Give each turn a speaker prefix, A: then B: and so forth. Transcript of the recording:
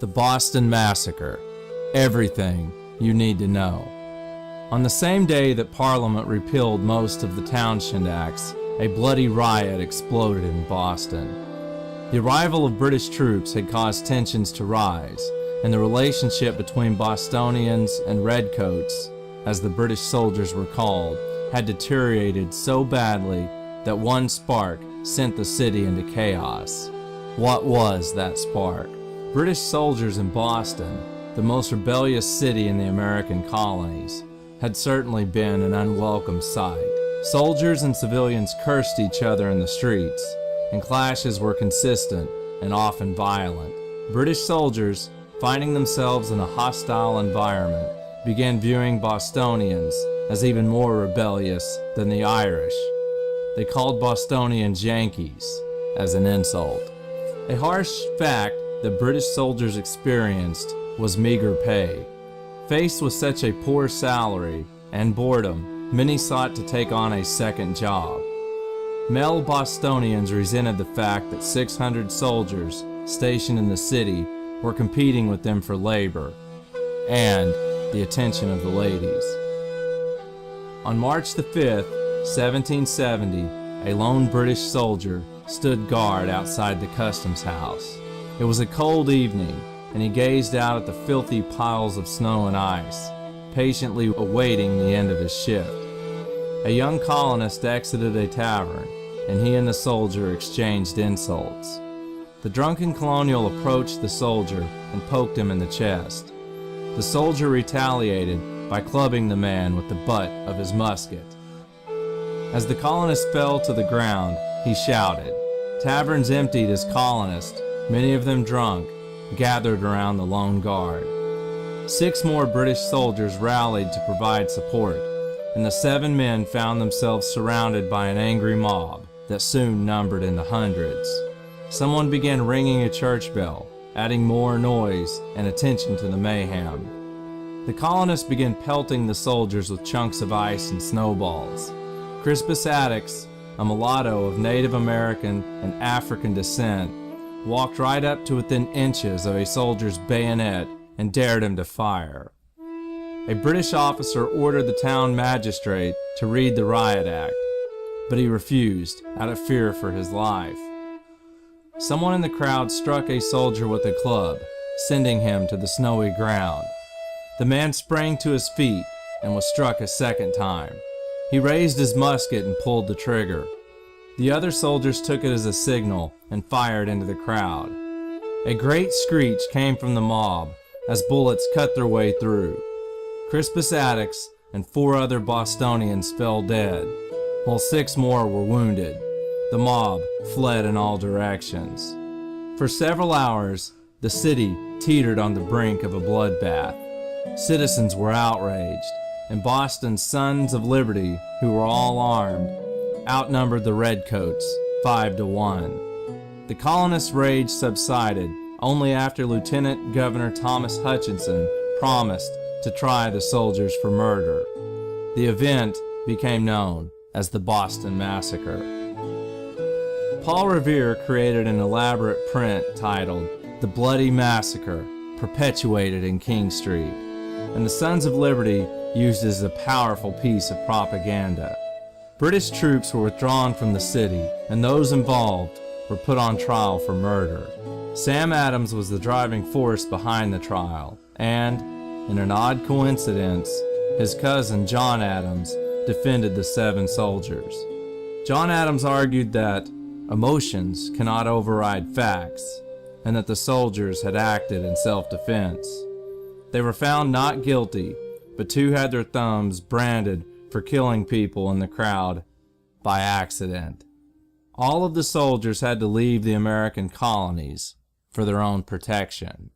A: The Boston Massacre. Everything you need to know. On the same day that Parliament repealed most of the Townshend Acts, a bloody riot exploded in Boston. The arrival of British troops had caused tensions to rise, and the relationship between Bostonians and Redcoats, as the British soldiers were called, had deteriorated so badly that one spark sent the city into chaos. What was that spark? British soldiers in Boston, the most rebellious city in the American colonies, had certainly been an unwelcome sight. Soldiers and civilians cursed each other in the streets, and clashes were consistent and often violent. British soldiers, finding themselves in a hostile environment, began viewing Bostonians as even more rebellious than the Irish. They called Bostonians Yankees as an insult. A harsh fact that British soldiers experienced was meager pay. Faced with such a poor salary and boredom, many sought to take on a second job. Male Bostonians resented the fact that 600 soldiers stationed in the city were competing with them for labor and the attention of the ladies. On March the 5th, 1770, a lone British soldier stood guard outside the customs house. It was a cold evening, and he gazed out at the filthy piles of snow and ice, patiently awaiting the end of his shift. A young colonist exited a tavern, and he and the soldier exchanged insults. The drunken colonial approached the soldier and poked him in the chest. The soldier retaliated by clubbing the man with the butt of his musket. As the colonist fell to the ground, he shouted. Taverns emptied as colonists, many of them drunk, gathered around the lone guard. 6 more British soldiers rallied to provide support, and the 7 men found themselves surrounded by an angry mob that soon numbered in the hundreds. Someone began ringing a church bell, adding more noise and attention to the mayhem. The colonists began pelting the soldiers with chunks of ice and snowballs. Crispus Attucks, a mulatto of Native American and African descent, walked right up to within inches of a soldier's bayonet and dared him to fire. A British officer ordered the town magistrate to read the riot act, but he refused out of fear for his life. Someone in the crowd struck a soldier with a club, sending him to the snowy ground. The man sprang to his feet and was struck a second time. He raised his musket and pulled the trigger. The other soldiers took it as a signal and fired into the crowd. A great screech came from the mob as bullets cut their way through. Crispus Attucks and 4 other Bostonians fell dead, while 6 more were wounded. The mob fled in all directions. For several hours, the city teetered on the brink of a bloodbath. Citizens were outraged, and Boston's Sons of Liberty, who were all armed, outnumbered the Redcoats 5-1. The colonists' rage subsided only after Lieutenant Governor Thomas Hutchinson promised to try the soldiers for murder. The event became known as the Boston Massacre. Paul Revere created an elaborate print titled The Bloody Massacre, perpetuated in King Street, and the Sons of Liberty used it as a powerful piece of propaganda. British troops were withdrawn from the city, and those involved were put on trial for murder. Sam Adams was the driving force behind the trial, and, in an odd coincidence, his cousin John Adams defended the 7 soldiers. John Adams argued that emotions cannot override facts, and that the soldiers had acted in self-defense. They were found not guilty, but 2 had their thumbs branded for killing people in the crowd by accident. All of the soldiers had to leave the American colonies for their own protection.